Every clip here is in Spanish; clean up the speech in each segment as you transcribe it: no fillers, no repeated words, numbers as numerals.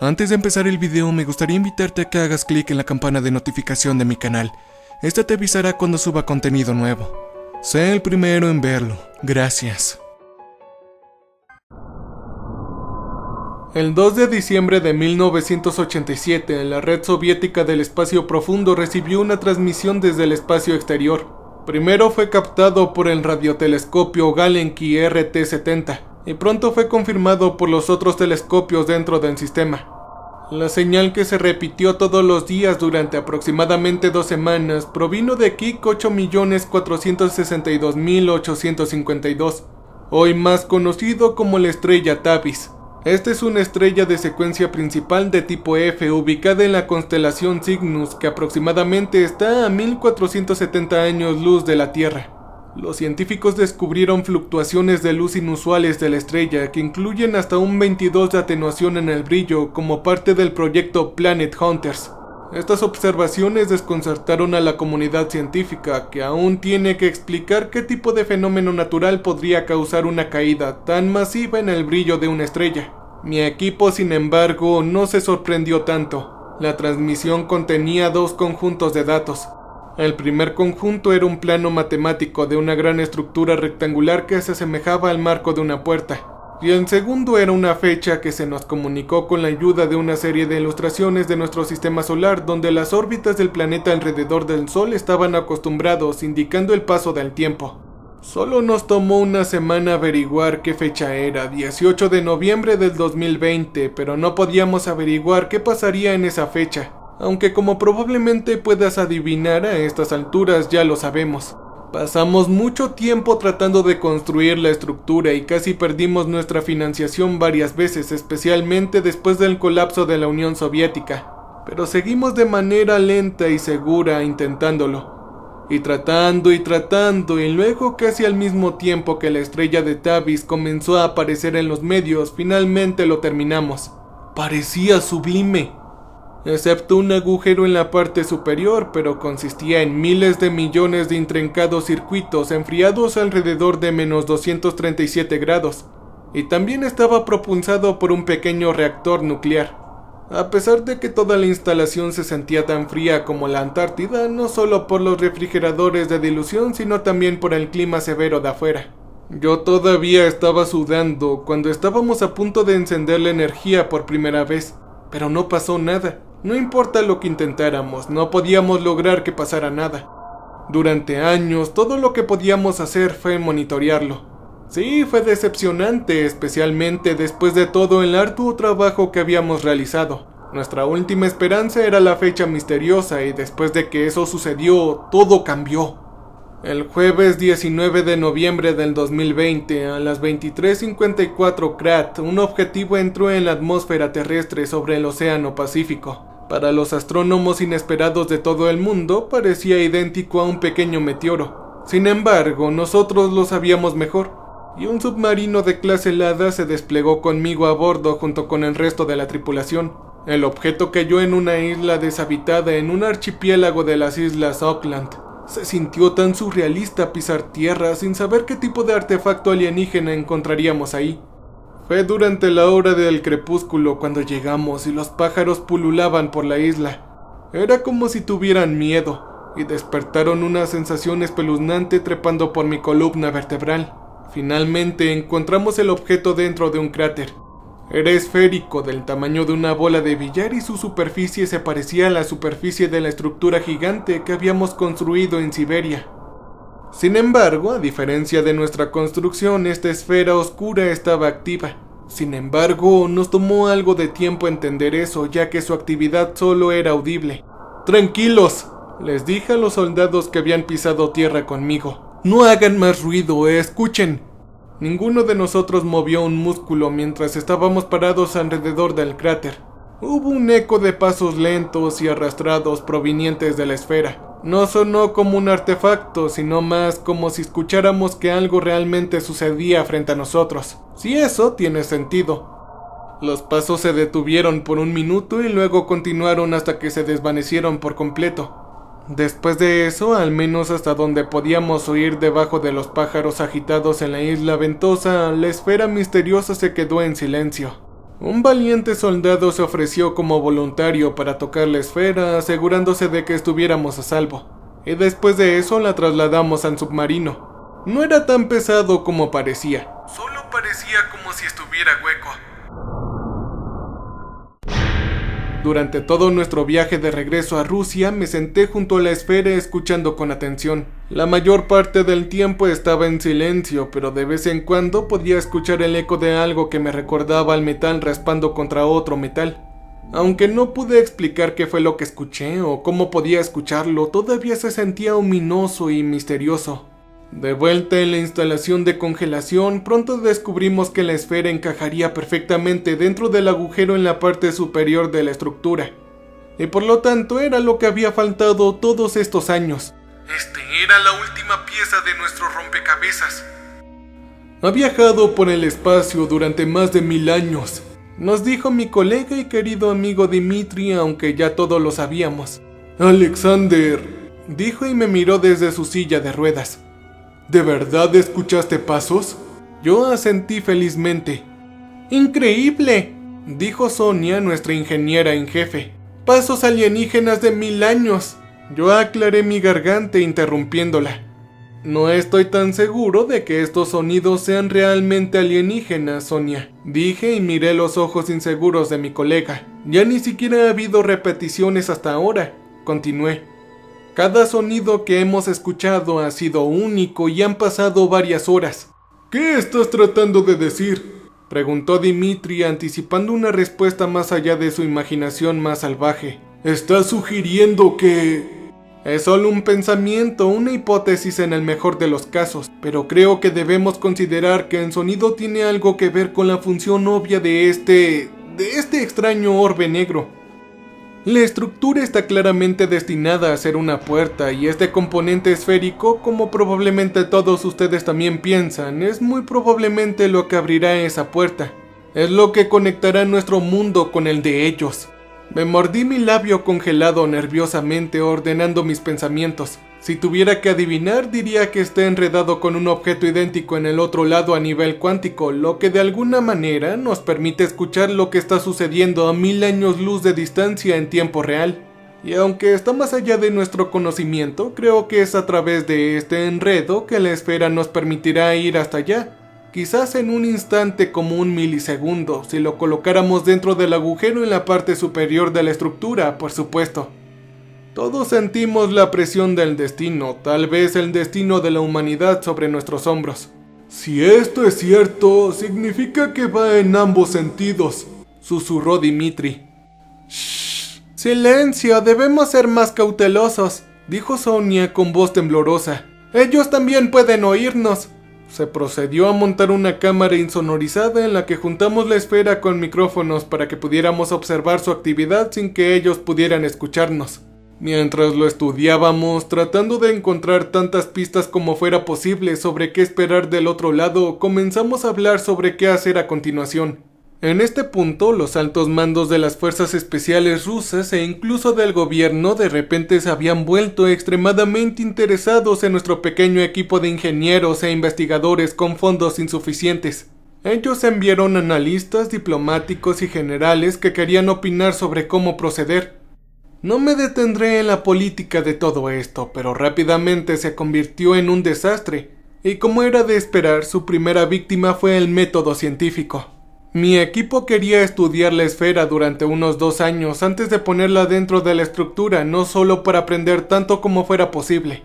Antes de empezar el video me gustaría invitarte a que hagas clic en la campana de notificación de mi canal. Esta te avisará cuando suba contenido nuevo. Sé el primero en verlo. Gracias. El 2 de diciembre de 1987, la red soviética del espacio profundo recibió una transmisión desde el espacio exterior. Primero fue captado por el radiotelescopio Galenkí RT-70 y pronto fue confirmado por los otros telescopios dentro del sistema. La señal, que se repitió todos los días durante aproximadamente 2 semanas, provino de Kik 8.462.852, hoy más conocido como la estrella Tavis. Esta es una estrella de secuencia principal de tipo F ubicada en la constelación Cygnus, que aproximadamente está a 1470 años luz de la Tierra. Los científicos descubrieron fluctuaciones de luz inusuales de la estrella que incluyen hasta un 22 de atenuación en el brillo como parte del proyecto Planet Hunters. Estas observaciones desconcertaron a la comunidad científica, que aún tiene que explicar qué tipo de fenómeno natural podría causar una caída tan masiva en el brillo de una estrella. Mi equipo, sin embargo, no se sorprendió tanto. La transmisión contenía 2 conjuntos de datos. El primer conjunto era un plano matemático de una gran estructura rectangular que se asemejaba al marco de una puerta. Y el segundo era una fecha que se nos comunicó con la ayuda de una serie de ilustraciones de nuestro sistema solar, donde las órbitas del planeta alrededor del Sol estaban acostumbrados, indicando el paso del tiempo. Solo nos tomó una semana averiguar qué fecha era, 18 de noviembre del 2020, pero no podíamos averiguar qué pasaría en esa fecha, aunque como probablemente puedas adivinar, a estas alturas ya lo sabemos. Pasamos mucho tiempo tratando de construir la estructura y casi perdimos nuestra financiación varias veces, especialmente después del colapso de la Unión Soviética. Pero seguimos de manera lenta y segura intentándolo. Y tratando, y luego, casi al mismo tiempo que la estrella de Tavis comenzó a aparecer en los medios, finalmente lo terminamos. Parecía sublime, excepto un agujero en la parte superior, pero consistía en miles de millones de intrincados circuitos enfriados alrededor de menos 237 grados, y también estaba propulsado por un pequeño reactor nuclear. A pesar de que toda la instalación se sentía tan fría como la Antártida, no solo por los refrigeradores de dilución, sino también por el clima severo de afuera. Yo todavía estaba sudando cuando estábamos a punto de encender la energía por primera vez, pero no pasó nada. No importa lo que intentáramos, no podíamos lograr que pasara nada. Durante años, todo lo que podíamos hacer fue monitorearlo. Sí, fue decepcionante, especialmente después de todo el arduo trabajo que habíamos realizado. Nuestra última esperanza era la fecha misteriosa, y después de que eso sucedió, todo cambió. El jueves 19 de noviembre del 2020, a las 23:54 CRAT, un objetivo entró en la atmósfera terrestre sobre el Océano Pacífico. Para los astrónomos inesperados de todo el mundo, parecía idéntico a un pequeño meteoro. Sin embargo, nosotros lo sabíamos mejor, y un submarino de clase Lada se desplegó conmigo a bordo junto con el resto de la tripulación. El objeto cayó en una isla deshabitada en un archipiélago de las Islas Auckland. Se sintió tan surrealista pisar tierra sin saber qué tipo de artefacto alienígena encontraríamos ahí. Fue durante la hora del crepúsculo cuando llegamos y los pájaros pululaban por la isla. Era como si tuvieran miedo, y despertaron una sensación espeluznante trepando por mi columna vertebral. Finalmente encontramos el objeto dentro de un cráter. Era esférico, del tamaño de una bola de billar, y su superficie se parecía a la superficie de la estructura gigante que habíamos construido en Siberia. Sin embargo, a diferencia de nuestra construcción, esta esfera oscura estaba activa. Sin embargo, nos tomó algo de tiempo entender eso, ya que su actividad solo era audible. «Tranquilos», les dije a los soldados que habían pisado tierra conmigo. «No hagan más ruido, escuchen». Ninguno de nosotros movió un músculo mientras estábamos parados alrededor del cráter. Hubo un eco de pasos lentos y arrastrados provenientes de la esfera. No sonó como un artefacto, sino más como si escucháramos que algo realmente sucedía frente a nosotros. Si eso tiene sentido. Los pasos se detuvieron por un minuto y luego continuaron hasta que se desvanecieron por completo. Después de eso, al menos hasta donde podíamos oír debajo de los pájaros agitados en la isla ventosa, la esfera misteriosa se quedó en silencio. Un valiente soldado se ofreció como voluntario para tocar la esfera, asegurándose de que estuviéramos a salvo, y después de eso la trasladamos al submarino. No era tan pesado como parecía, solo parecía como si estuviera hueco. Durante todo nuestro viaje de regreso a Rusia, me senté junto a la esfera escuchando con atención. La mayor parte del tiempo estaba en silencio, pero de vez en cuando podía escuchar el eco de algo que me recordaba al metal raspando contra otro metal. Aunque no pude explicar qué fue lo que escuché o cómo podía escucharlo, todavía se sentía ominoso y misterioso. De vuelta en la instalación de congelación, pronto descubrimos que la esfera encajaría perfectamente dentro del agujero en la parte superior de la estructura. Y por lo tanto era lo que había faltado todos estos años. Era la última pieza de nuestro rompecabezas. Ha viajado por el espacio durante más de 1000 años, nos dijo mi colega y querido amigo Dmitri, aunque ya todos lo sabíamos. Alexander, dijo y me miró desde su silla de ruedas. ¿De verdad escuchaste pasos? Yo asentí felizmente. ¡Increíble!, dijo Sonia, nuestra ingeniera en jefe. ¡Pasos alienígenas de 1000 años! Yo aclaré mi garganta interrumpiéndola. No estoy tan seguro de que estos sonidos sean realmente alienígenas, Sonia, dije y miré los ojos inseguros de mi colega. Ya ni siquiera ha habido repeticiones hasta ahora, continué. Cada sonido que hemos escuchado ha sido único y han pasado varias horas. ¿Qué estás tratando de decir?, preguntó Dmitri, anticipando una respuesta más allá de su imaginación más salvaje. ¿Estás sugiriendo que...? Es solo un pensamiento, una hipótesis en el mejor de los casos, pero creo que debemos considerar que el sonido tiene algo que ver con la función obvia de este extraño orbe negro. La estructura está claramente destinada a ser una puerta y este componente esférico, como probablemente todos ustedes también piensan, es muy probablemente lo que abrirá esa puerta. Es lo que conectará nuestro mundo con el de ellos. Me mordí mi labio congelado nerviosamente, ordenando mis pensamientos. Si tuviera que adivinar, diría que está enredado con un objeto idéntico en el otro lado a nivel cuántico, lo que de alguna manera nos permite escuchar lo que está sucediendo a 1000 años luz de distancia en tiempo real. Y aunque está más allá de nuestro conocimiento, creo que es a través de este enredo que la esfera nos permitirá ir hasta allá. Quizás en un instante como un milisegundo, si lo colocáramos dentro del agujero en la parte superior de la estructura, por supuesto. Todos sentimos la presión del destino, tal vez el destino de la humanidad sobre nuestros hombros. Si esto es cierto, significa que va en ambos sentidos, susurró Dmitri. Shh, silencio, debemos ser más cautelosos, dijo Sonia con voz temblorosa. Ellos también pueden oírnos. Se procedió a montar una cámara insonorizada en la que juntamos la esfera con micrófonos para que pudiéramos observar su actividad sin que ellos pudieran escucharnos. Mientras lo estudiábamos, tratando de encontrar tantas pistas como fuera posible sobre qué esperar del otro lado, comenzamos a hablar sobre qué hacer a continuación. En este punto, los altos mandos de las fuerzas especiales rusas e incluso del gobierno de repente se habían vuelto extremadamente interesados en nuestro pequeño equipo de ingenieros e investigadores con fondos insuficientes. Ellos enviaron analistas, diplomáticos y generales que querían opinar sobre cómo proceder. No me detendré en la política de todo esto, pero rápidamente se convirtió en un desastre, y como era de esperar, su primera víctima fue el método científico. Mi equipo quería estudiar la esfera durante unos 2 años antes de ponerla dentro de la estructura, no solo para aprender tanto como fuera posible.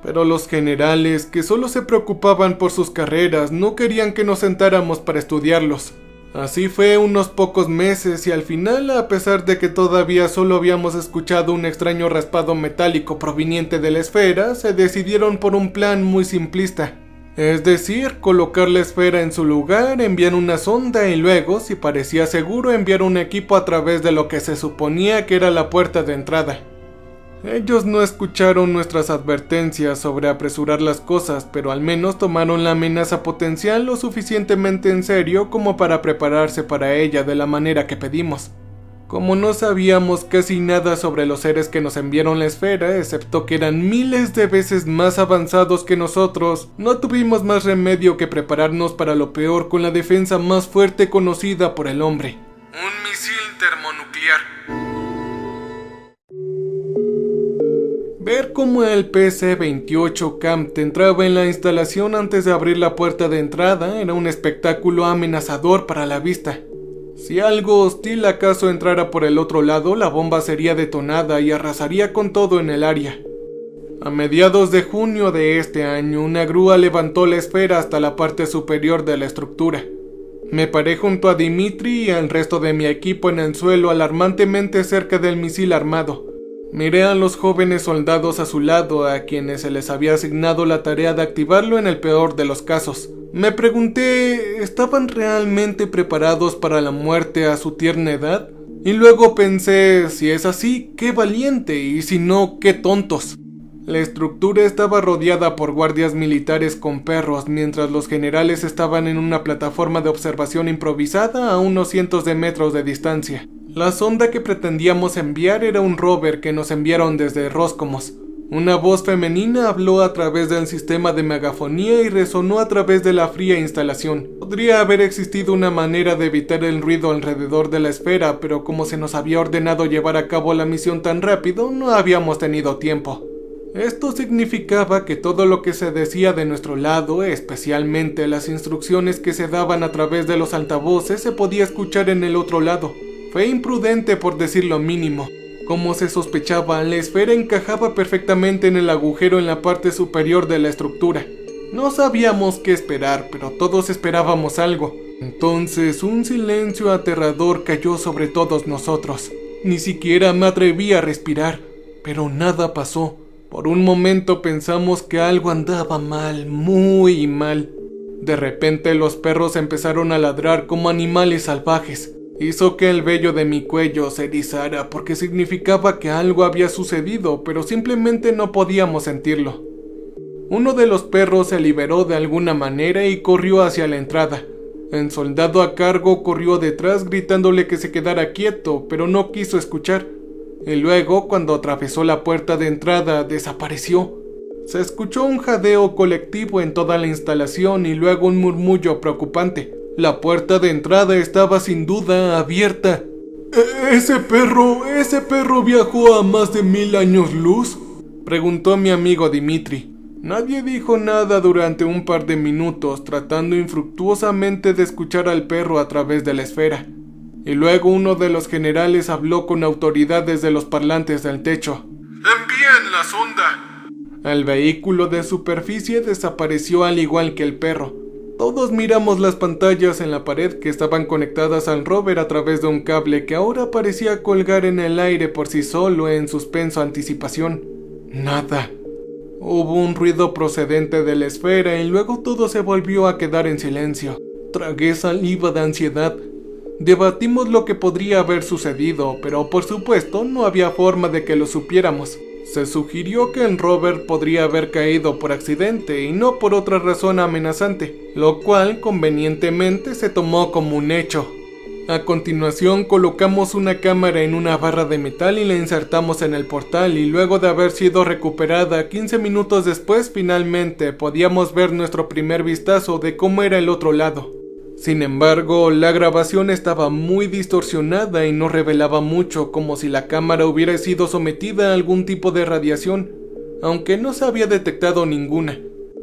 Pero los generales, que solo se preocupaban por sus carreras, no querían que nos sentáramos para estudiarlos. Así fue unos pocos meses y al final, a pesar de que todavía solo habíamos escuchado un extraño raspado metálico proveniente de la esfera, se decidieron por un plan muy simplista. Es decir, colocar la esfera en su lugar, enviar una sonda y luego, si parecía seguro, enviar un equipo a través de lo que se suponía que era la puerta de entrada. Ellos no escucharon nuestras advertencias sobre apresurar las cosas, pero al menos tomaron la amenaza potencial lo suficientemente en serio como para prepararse para ella de la manera que pedimos. Como no sabíamos casi nada sobre los seres que nos enviaron la esfera, excepto que eran miles de veces más avanzados que nosotros, no tuvimos más remedio que prepararnos para lo peor con la defensa más fuerte conocida por el hombre. Un misil termonuclear. Ver cómo el PC-28 Camp entraba en la instalación antes de abrir la puerta de entrada era un espectáculo amenazador para la vista. Si algo hostil acaso entrara por el otro lado, la bomba sería detonada y arrasaría con todo en el área. A mediados de junio de este año, una grúa levantó la esfera hasta la parte superior de la estructura. Me paré junto a Dimitri y al resto de mi equipo en el suelo alarmantemente cerca del misil armado. Miré a los jóvenes soldados a su lado, a quienes se les había asignado la tarea de activarlo en el peor de los casos. Me pregunté, ¿estaban realmente preparados para la muerte a su tierna edad? Y luego pensé, si es así, qué valiente, y si no, qué tontos. La estructura estaba rodeada por guardias militares con perros, mientras los generales estaban en una plataforma de observación improvisada a unos cientos de metros de distancia. La sonda que pretendíamos enviar era un rover que nos enviaron desde Roscosmos. Una voz femenina habló a través del sistema de megafonía y resonó a través de la fría instalación. Podría haber existido una manera de evitar el ruido alrededor de la esfera, pero como se nos había ordenado llevar a cabo la misión tan rápido, no habíamos tenido tiempo. Esto significaba que todo lo que se decía de nuestro lado, especialmente las instrucciones que se daban a través de los altavoces, se podía escuchar en el otro lado. Fue imprudente por decir lo mínimo. Como se sospechaba, la esfera encajaba perfectamente en el agujero en la parte superior de la estructura. No sabíamos qué esperar, pero todos esperábamos algo. Entonces, un silencio aterrador cayó sobre todos nosotros. Ni siquiera me atreví a respirar, pero nada pasó. Por un momento pensamos que algo andaba mal, muy mal. De repente los perros empezaron a ladrar como animales salvajes. Hizo que el vello de mi cuello se erizara porque significaba que algo había sucedido, pero simplemente no podíamos sentirlo. Uno de los perros se liberó de alguna manera y corrió hacia la entrada. El soldado a cargo corrió detrás gritándole que se quedara quieto, pero no quiso escuchar. Y luego, cuando atravesó la puerta de entrada, desapareció. Se escuchó un jadeo colectivo en toda la instalación y luego un murmullo preocupante. La puerta de entrada estaba sin duda abierta. ¿Ese perro viajó a más de 1000 años luz?, preguntó mi amigo Dimitri. Nadie dijo nada durante un par de minutos, tratando infructuosamente de escuchar al perro a través de la esfera. Y luego uno de los generales habló con autoridad desde los parlantes del techo. ¡Envíen la sonda! El vehículo de superficie desapareció al igual que el perro. Todos miramos las pantallas en la pared que estaban conectadas al rover a través de un cable que ahora parecía colgar en el aire por sí solo en suspenso anticipación. Nada. Hubo un ruido procedente de la esfera y luego todo se volvió a quedar en silencio. Tragué saliva de ansiedad. Debatimos lo que podría haber sucedido, pero por supuesto no había forma de que lo supiéramos. Se sugirió que el rover podría haber caído por accidente y no por otra razón amenazante, lo cual convenientemente se tomó como un hecho. A continuación colocamos una cámara en una barra de metal y la insertamos en el portal, y luego de haber sido recuperada 15 minutos después finalmente podíamos ver nuestro primer vistazo de cómo era el otro lado. Sin embargo, la grabación estaba muy distorsionada y no revelaba mucho, como si la cámara hubiera sido sometida a algún tipo de radiación, aunque no se había detectado ninguna.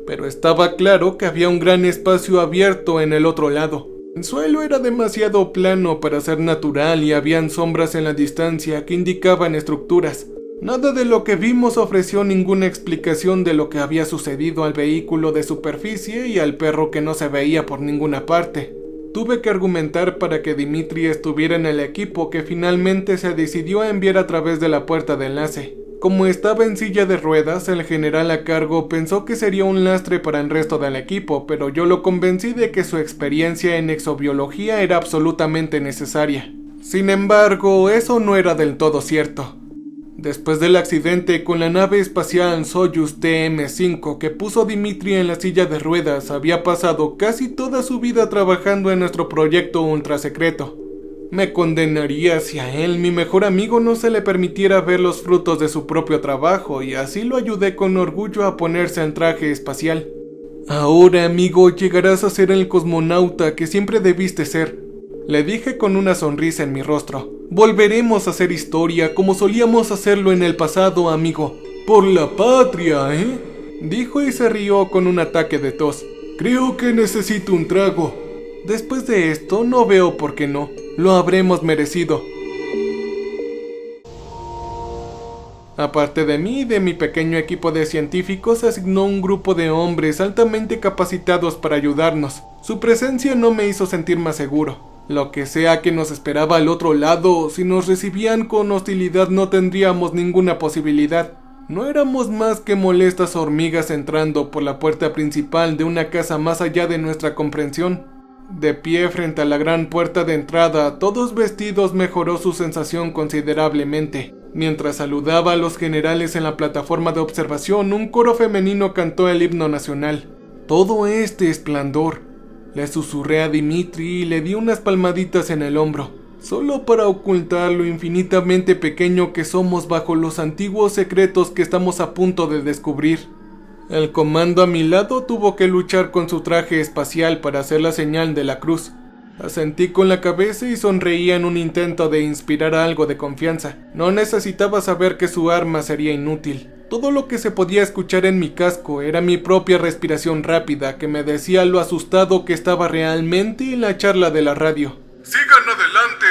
Pero estaba claro que había un gran espacio abierto en el otro lado. El suelo era demasiado plano para ser natural y habían sombras en la distancia que indicaban estructuras. Nada de lo que vimos ofreció ninguna explicación de lo que había sucedido al vehículo de superficie y al perro que no se veía por ninguna parte. Tuve que argumentar para que Dimitri estuviera en el equipo que finalmente se decidió a enviar a través de la puerta de enlace. Como estaba en silla de ruedas, el general a cargo pensó que sería un lastre para el resto del equipo, pero yo lo convencí de que su experiencia en exobiología era absolutamente necesaria. Sin embargo, eso no era del todo cierto. Después del accidente con la nave espacial Soyuz TM-5 que puso a Dimitri en la silla de ruedas, había pasado casi toda su vida trabajando en nuestro proyecto ultrasecreto. Me condenaría si a él, mi mejor amigo, no se le permitiera ver los frutos de su propio trabajo, y así lo ayudé con orgullo a ponerse el traje espacial. Ahora, amigo, llegarás a ser el cosmonauta que siempre debiste ser. le dije con una sonrisa en mi rostro. Volveremos a hacer historia como solíamos hacerlo en el pasado, amigo. Por la patria, ¿eh? Dijo y se rió con un ataque de tos. Creo que necesito un trago. Después de esto, no veo por qué no. Lo habremos merecido. Aparte de mí y de mi pequeño equipo de científicos, se asignó un grupo de hombres altamente capacitados para ayudarnos. Su presencia no me hizo sentir más seguro. Lo que sea que nos esperaba al otro lado, si nos recibían con hostilidad no tendríamos ninguna posibilidad. No éramos más que molestas hormigas entrando por la puerta principal de una casa más allá de nuestra comprensión. De pie frente a la gran puerta de entrada, todos vestidos, mejoró su sensación considerablemente. Mientras saludaba a los generales en la plataforma de observación, un coro femenino cantó el himno nacional. Todo este esplendor. Le susurré a Dimitri y le di unas palmaditas en el hombro, solo para ocultar lo infinitamente pequeño que somos bajo los antiguos secretos que estamos a punto de descubrir. El comando a mi lado tuvo que luchar con su traje espacial para hacer la señal de la cruz. Asentí con la cabeza y sonreía en un intento de inspirar algo de confianza. No necesitaba saber que su arma sería inútil. Todo lo que se podía escuchar en mi casco era mi propia respiración rápida que me decía lo asustado que estaba realmente en la charla de la radio. ¡Sigan adelante!,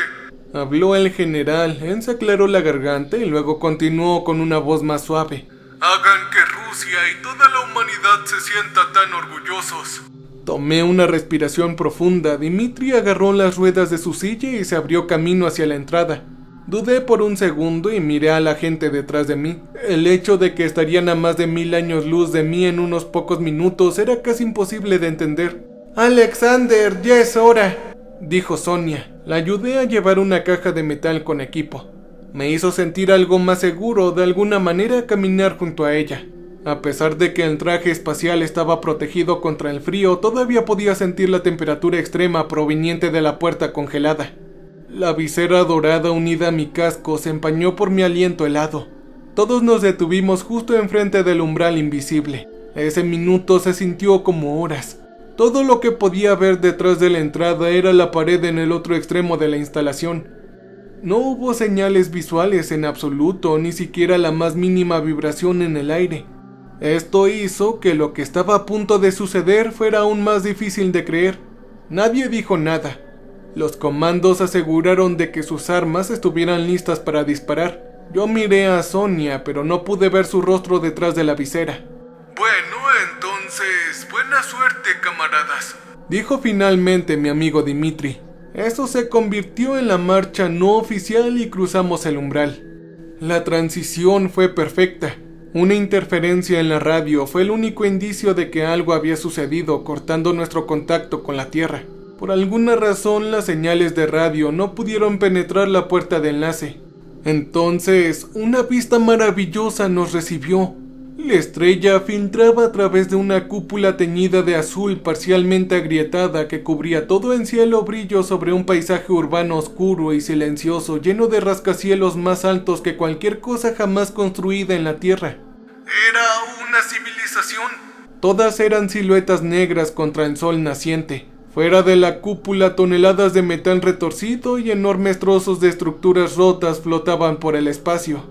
habló el general. Él se aclaró la garganta y luego continuó con una voz más suave. Hagan que Rusia y toda la humanidad se sienta tan orgullosos. Tomé una respiración profunda. Dimitri agarró las ruedas de su silla y se abrió camino hacia la entrada. Dudé por un segundo y miré a la gente detrás de mí. El hecho de que estarían a más de 1000 años luz de mí en unos pocos minutos era casi imposible de entender. «Alexander, ya es hora», dijo Sonia. La ayudé a llevar una caja de metal con equipo. Me hizo sentir algo más seguro, de alguna manera, caminar junto a ella. A pesar de que el traje espacial estaba protegido contra el frío, todavía podía sentir la temperatura extrema proveniente de la puerta congelada. La visera dorada unida a mi casco se empañó por mi aliento helado. Todos nos detuvimos justo enfrente del umbral invisible. Ese minuto se sintió como horas. Todo lo que podía ver detrás de la entrada era la pared en el otro extremo de la instalación. No hubo señales visuales en absoluto, ni siquiera la más mínima vibración en el aire. Esto hizo que lo que estaba a punto de suceder fuera aún más difícil de creer. Nadie dijo nada. Los comandos aseguraron de que sus armas estuvieran listas para disparar. Yo miré a Sonia, pero no pude ver su rostro detrás de la visera. Bueno, entonces, buena suerte, camaradas, dijo finalmente mi amigo Dimitri. Eso se convirtió en la marcha no oficial y cruzamos el umbral. La transición fue perfecta. Una interferencia en la radio fue el único indicio de que algo había sucedido, cortando nuestro contacto con la Tierra. Por alguna razón, las señales de radio no pudieron penetrar la puerta de enlace. Entonces, una vista maravillosa nos recibió. La estrella filtraba a través de una cúpula teñida de azul parcialmente agrietada que cubría todo en cielo brillo sobre un paisaje urbano oscuro y silencioso, lleno de rascacielos más altos que cualquier cosa jamás construida en la Tierra. Era una civilización. Todas eran siluetas negras contra el sol naciente. Fuera de la cúpula, toneladas de metal retorcido y enormes trozos de estructuras rotas flotaban por el espacio.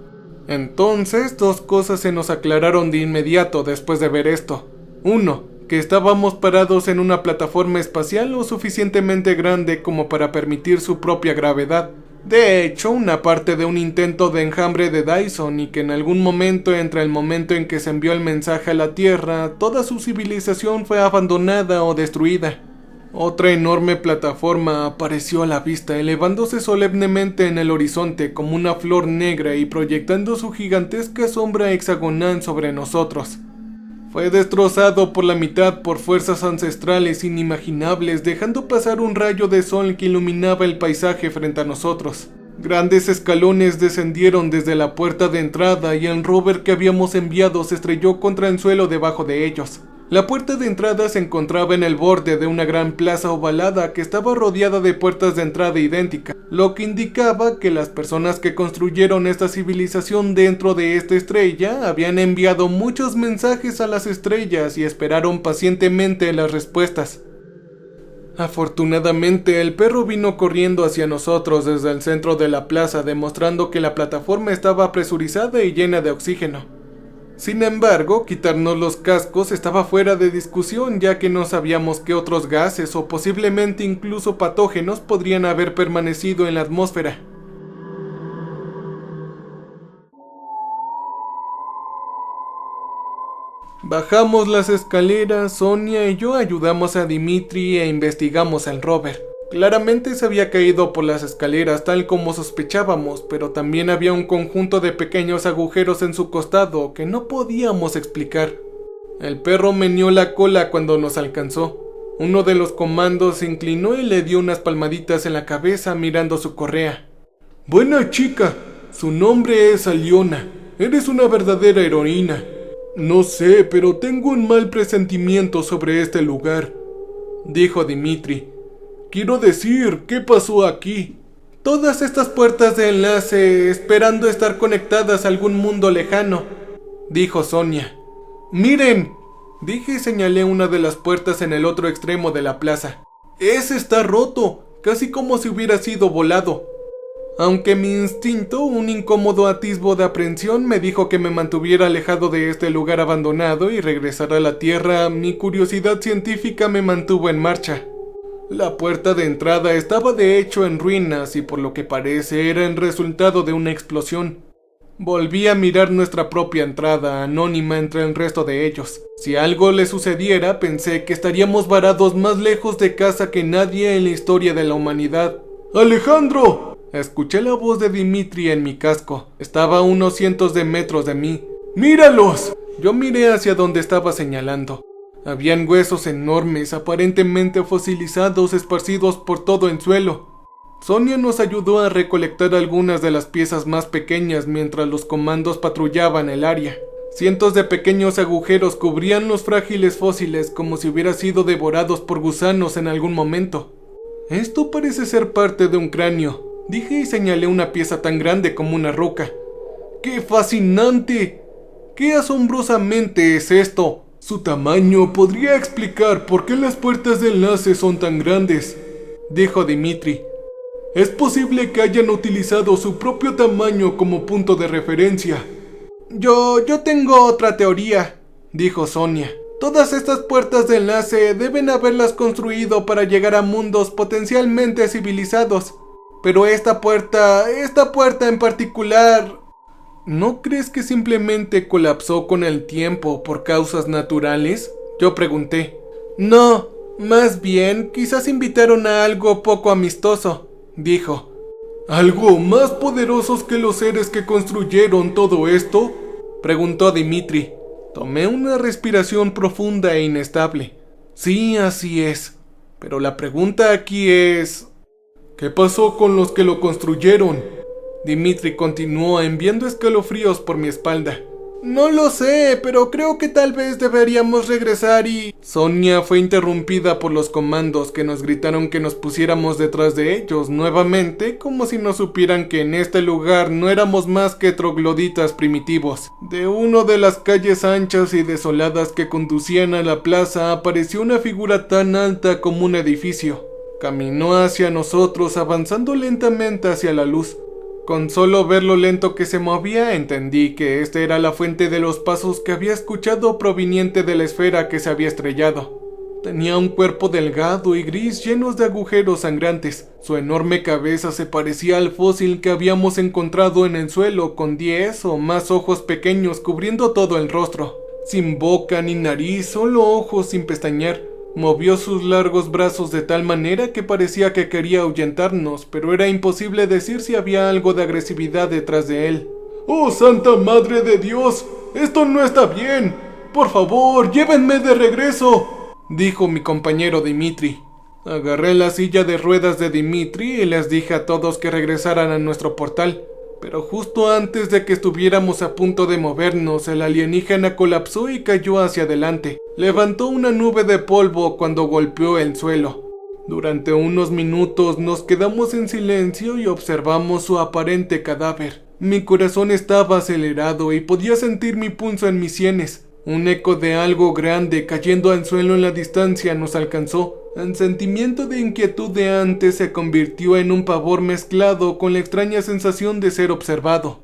Entonces, dos cosas se nos aclararon de inmediato después de ver esto. Uno, que estábamos parados en una plataforma espacial lo suficientemente grande como para permitir su propia gravedad. De hecho, una parte de un intento de enjambre de Dyson y que en algún momento entre el momento en que se envió el mensaje a la Tierra, toda su civilización fue abandonada o destruida. Otra enorme plataforma apareció a la vista, elevándose solemnemente en el horizonte como una flor negra y proyectando su gigantesca sombra hexagonal sobre nosotros. Fue destrozado por la mitad por fuerzas ancestrales inimaginables, dejando pasar un rayo de sol que iluminaba el paisaje frente a nosotros. Grandes escalones descendieron desde la puerta de entrada y el rover que habíamos enviado se estrelló contra el suelo debajo de ellos. La puerta de entrada se encontraba en el borde de una gran plaza ovalada que estaba rodeada de puertas de entrada idénticas, lo que indicaba que las personas que construyeron esta civilización dentro de esta estrella habían enviado muchos mensajes a las estrellas y esperaron pacientemente las respuestas. Afortunadamente, el perro vino corriendo hacia nosotros desde el centro de la plaza, demostrando que la plataforma estaba presurizada y llena de oxígeno. Sin embargo, quitarnos los cascos estaba fuera de discusión, ya que no sabíamos qué otros gases o posiblemente incluso patógenos podrían haber permanecido en la atmósfera. Bajamos las escaleras, Sonia y yo ayudamos a Dimitri e investigamos al rover. Claramente se había caído por las escaleras tal como sospechábamos, pero también había un conjunto de pequeños agujeros en su costado que no podíamos explicar. El perro meneó la cola cuando nos alcanzó. Uno de los comandos se inclinó y le dio unas palmaditas en la cabeza mirando su correa. «Buena chica, su nombre es Aliona. Eres una verdadera heroína. No sé, pero tengo un mal presentimiento sobre este lugar», dijo Dimitri. «Quiero decir, ¿qué pasó aquí?» «Todas estas puertas de enlace esperando estar conectadas a algún mundo lejano», dijo Sonia. «Miren», dije y señalé una de las puertas en el otro extremo de la plaza. «Ese está roto, casi como si hubiera sido volado». Aunque mi instinto, un incómodo atisbo de aprensión, me dijo que me mantuviera alejado de este lugar abandonado y regresara a la Tierra, mi curiosidad científica me mantuvo en marcha. La puerta de entrada estaba de hecho en ruinas y por lo que parece era el resultado de una explosión. Volví a mirar nuestra propia entrada, anónima entre el resto de ellos. Si algo le sucediera, pensé que estaríamos varados más lejos de casa que nadie en la historia de la humanidad. ¡Alejandro!, escuché la voz de Dimitri en mi casco. Estaba a unos cientos de metros de mí. ¡Míralos! Yo miré hacia donde estaba señalando. Habían huesos enormes, aparentemente fosilizados, esparcidos por todo el suelo. Sonia nos ayudó a recolectar algunas de las piezas más pequeñas mientras los comandos patrullaban el área. Cientos de pequeños agujeros cubrían los frágiles fósiles como si hubieran sido devorados por gusanos en algún momento. «Esto parece ser parte de un cráneo», dije y señalé una pieza tan grande como una roca. ¡Qué fascinante! ¡Qué asombrosamente es esto! Su tamaño podría explicar por qué las puertas de enlace son tan grandes, dijo Dimitri. Es posible que hayan utilizado su propio tamaño como punto de referencia. Yo tengo otra teoría, dijo Sonia. Todas estas puertas de enlace deben haberlas construido para llegar a mundos potencialmente civilizados. Pero esta puerta en particular... ¿No crees que simplemente colapsó con el tiempo por causas naturales?, yo pregunté. No, más bien quizás invitaron a algo poco amistoso, dijo. ¿Algo más poderosos que los seres que construyeron todo esto?, preguntó Dimitri. Tomé una respiración profunda e inestable. Sí, así es. Pero la pregunta aquí es... ¿qué pasó con los que lo construyeron? Dimitri continuó enviando escalofríos por mi espalda. No lo sé, pero creo que tal vez deberíamos regresar y... Sonia fue interrumpida por los comandos que nos gritaron que nos pusiéramos detrás de ellos nuevamente, como si no supieran que en este lugar no éramos más que trogloditas primitivos. De una de las calles anchas y desoladas que conducían a la plaza apareció una figura tan alta como un edificio. Caminó hacia nosotros, avanzando lentamente hacia la luz. Con solo ver lo lento que se movía, entendí que esta era la fuente de los pasos que había escuchado proveniente de la esfera que se había estrellado. Tenía un cuerpo delgado y gris llenos de agujeros sangrantes. Su enorme cabeza se parecía al fósil que habíamos encontrado en el suelo, con 10 o más ojos pequeños cubriendo todo el rostro. Sin boca ni nariz, solo ojos sin pestañear. Movió sus largos brazos de tal manera que parecía que quería ahuyentarnos, pero era imposible decir si había algo de agresividad detrás de él. ¡Oh, Santa Madre de Dios! ¡Esto no está bien! ¡Por favor, llévenme de regreso!, dijo mi compañero Dimitri. Agarré la silla de ruedas de Dimitri y les dije a todos que regresaran a nuestro portal. Pero justo antes de que estuviéramos a punto de movernos, el alienígena colapsó y cayó hacia adelante. Levantó una nube de polvo cuando golpeó el suelo. Durante unos minutos nos quedamos en silencio y observamos su aparente cadáver. Mi corazón estaba acelerado y podía sentir mi pulso en mis sienes. Un eco de algo grande cayendo al suelo en la distancia nos alcanzó. El sentimiento de inquietud de antes se convirtió en un pavor mezclado con la extraña sensación de ser observado.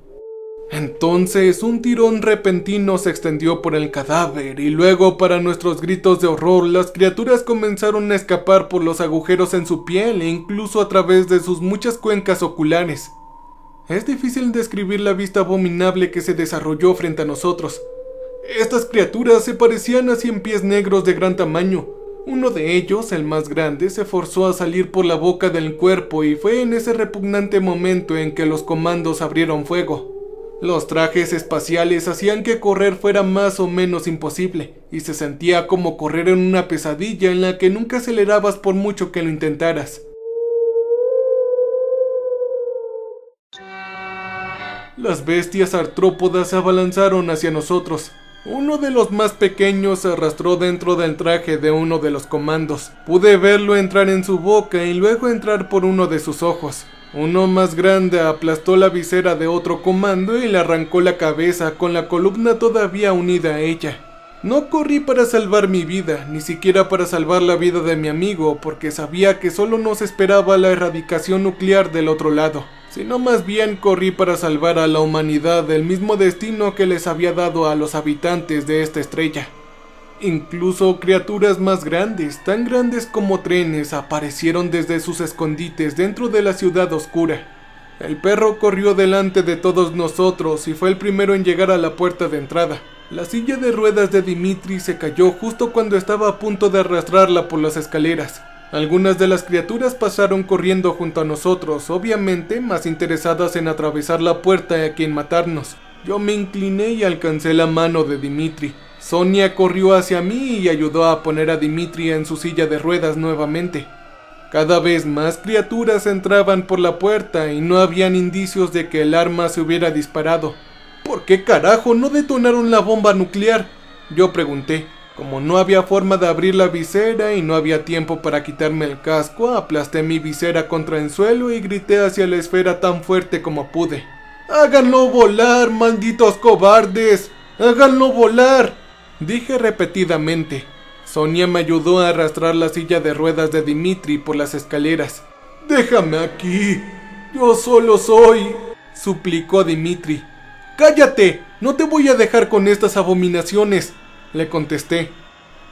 Entonces, un tirón repentino se extendió por el cadáver y luego, para nuestros gritos de horror, las criaturas comenzaron a escapar por los agujeros en su piel e incluso a través de sus muchas cuencas oculares. Es difícil describir la vista abominable que se desarrolló frente a nosotros. Estas criaturas se parecían a 100 pies negros de gran tamaño. Uno de ellos, el más grande, se forzó a salir por la boca del cuerpo y fue en ese repugnante momento en que los comandos abrieron fuego. Los trajes espaciales hacían que correr fuera más o menos imposible, y se sentía como correr en una pesadilla en la que nunca acelerabas por mucho que lo intentaras. Las bestias artrópodas se abalanzaron hacia nosotros. Uno de los más pequeños se arrastró dentro del traje de uno de los comandos. Pude verlo entrar en su boca y luego entrar por uno de sus ojos. Uno más grande aplastó la visera de otro comando y le arrancó la cabeza con la columna todavía unida a ella. No corrí para salvar mi vida, ni siquiera para salvar la vida de mi amigo, porque sabía que solo nos esperaba la erradicación nuclear del otro lado, sino más bien corrí para salvar a la humanidad del mismo destino que les había dado a los habitantes de esta estrella. Incluso criaturas más grandes, tan grandes como trenes, aparecieron desde sus escondites dentro de la ciudad oscura. El perro corrió delante de todos nosotros y fue el primero en llegar a la puerta de entrada. La silla de ruedas de Dimitri se cayó justo cuando estaba a punto de arrastrarla por las escaleras. Algunas de las criaturas pasaron corriendo junto a nosotros, obviamente más interesadas en atravesar la puerta que en matarnos. Yo me incliné y alcancé la mano de Dimitri. Sonia corrió hacia mí y ayudó a poner a Dimitri en su silla de ruedas nuevamente. Cada vez más criaturas entraban por la puerta y no habían indicios de que el arma se hubiera disparado. ¿Por qué carajo no detonaron la bomba nuclear?, yo pregunté. Como no había forma de abrir la visera y no había tiempo para quitarme el casco, aplasté mi visera contra el suelo y grité hacia la esfera tan fuerte como pude. ¡Háganlo volar, malditos cobardes! ¡Háganlo volar!, dije repetidamente. Sonia me ayudó a arrastrar la silla de ruedas de Dimitri por las escaleras. «Déjame aquí, yo solo soy», suplicó Dimitri. «¡Cállate! No te voy a dejar con estas abominaciones», le contesté.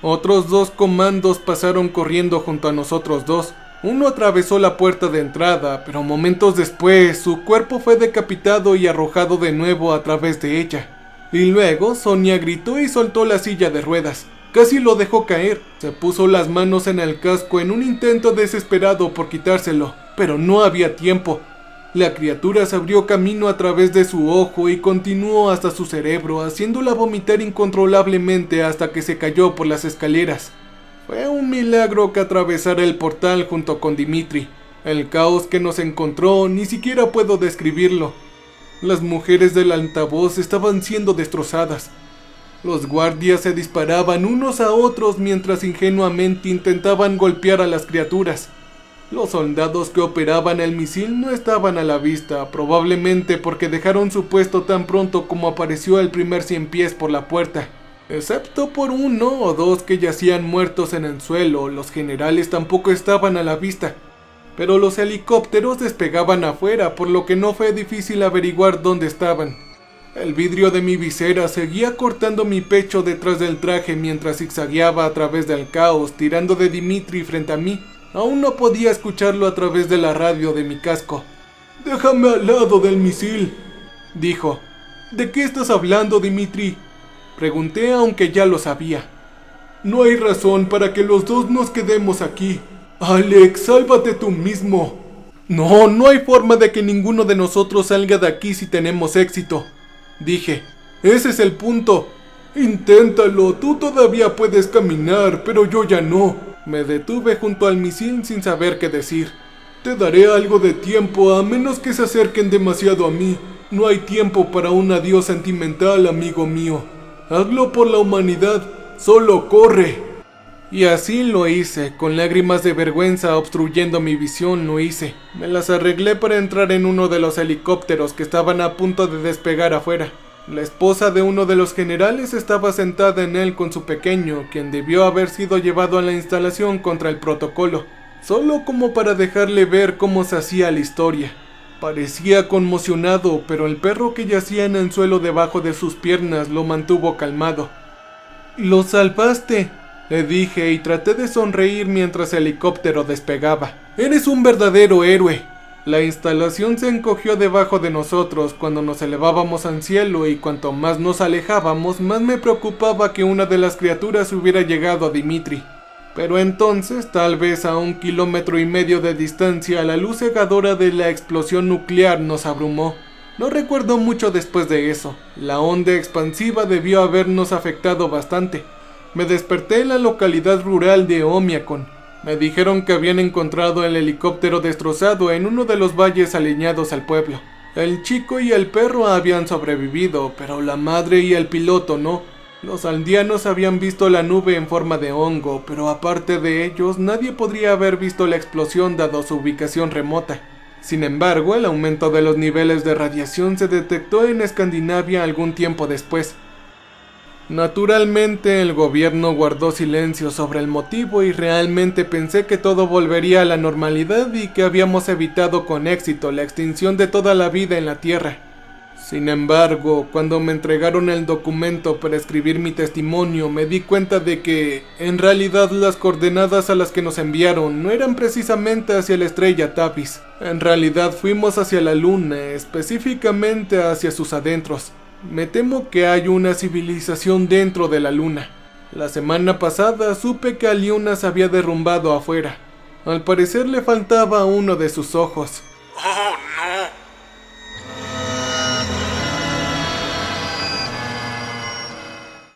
Otros 2 comandos pasaron corriendo junto a nosotros dos. Uno atravesó la puerta de entrada, pero momentos después su cuerpo fue decapitado y arrojado de nuevo a través de ella. Y luego Sonia gritó y soltó la silla de ruedas. Casi lo dejó caer. Se puso las manos en el casco en un intento desesperado por quitárselo, pero no había tiempo. La criatura se abrió camino a través de su ojo y continuó hasta su cerebro, haciéndola vomitar incontrolablemente hasta que se cayó por las escaleras. Fue un milagro que atravesara el portal junto con Dimitri. El caos que nos encontró ni siquiera puedo describirlo. Las mujeres del altavoz estaban siendo destrozadas. Los guardias se disparaban unos a otros mientras ingenuamente intentaban golpear a las criaturas. Los soldados que operaban el misil no estaban a la vista, probablemente porque dejaron su puesto tan pronto como apareció el primer 100 pies por la puerta. Excepto por 1 o 2 que yacían muertos en el suelo, los generales tampoco estaban a la vista. Pero los helicópteros despegaban afuera, por lo que no fue difícil averiguar dónde estaban. El vidrio de mi visera seguía cortando mi pecho detrás del traje mientras zigzagueaba a través del caos, tirando de Dimitri frente a mí. Aún no podía escucharlo a través de la radio de mi casco. «Déjame al lado del misil», dijo. «¿De qué estás hablando, Dimitri?», pregunté, aunque ya lo sabía. «No hay razón para que los dos nos quedemos aquí. Alex, sálvate tú mismo». No hay forma de que ninguno de nosotros salga de aquí si tenemos éxito», dije. «Ese es el punto». «Inténtalo, tú todavía puedes caminar, pero yo ya no». Me detuve junto al misil sin saber qué decir. «Te daré algo de tiempo, a menos que se acerquen demasiado a mí. No hay tiempo para un adiós sentimental, amigo mío. Hazlo por la humanidad, solo corre». Y así lo hice, con lágrimas de vergüenza obstruyendo mi visión lo hice. Me las arreglé para entrar en uno de los helicópteros que estaban a punto de despegar afuera. La esposa de uno de los generales estaba sentada en él con su pequeño, quien debió haber sido llevado a la instalación contra el protocolo, solo como para dejarle ver cómo se hacía la historia. Parecía conmocionado, pero el perro que yacía en el suelo debajo de sus piernas lo mantuvo calmado. «¡Lo salvaste!», le dije y traté de sonreír mientras el helicóptero despegaba. «¡Eres un verdadero héroe!». La instalación se encogió debajo de nosotros cuando nos elevábamos al cielo y cuanto más nos alejábamos, más me preocupaba que una de las criaturas hubiera llegado a Dimitri. Pero entonces, tal vez a 1,5 kilómetros de distancia, la luz cegadora de la explosión nuclear nos abrumó. No recuerdo mucho después de eso. La onda expansiva debió habernos afectado bastante. Me desperté en la localidad rural de Omiakon. Me dijeron que habían encontrado el helicóptero destrozado en uno de los valles aledaños al pueblo. El chico y el perro habían sobrevivido, pero la madre y el piloto no. Los aldeanos habían visto la nube en forma de hongo, pero aparte de ellos, nadie podría haber visto la explosión dado su ubicación remota. Sin embargo, el aumento de los niveles de radiación se detectó en Escandinavia algún tiempo después. Naturalmente, el gobierno guardó silencio sobre el motivo y realmente pensé que todo volvería a la normalidad y que habíamos evitado con éxito la extinción de toda la vida en la Tierra. Sin embargo, cuando me entregaron el documento para escribir mi testimonio, me di cuenta de que, en realidad, las coordenadas a las que nos enviaron no eran precisamente hacia la estrella Tapis. En realidad fuimos hacia la Luna, específicamente hacia sus adentros. Me temo que hay una civilización dentro de la Luna. La semana pasada supe que Aliuna se había derrumbado afuera. Al parecer le faltaba uno de sus ojos. Oh,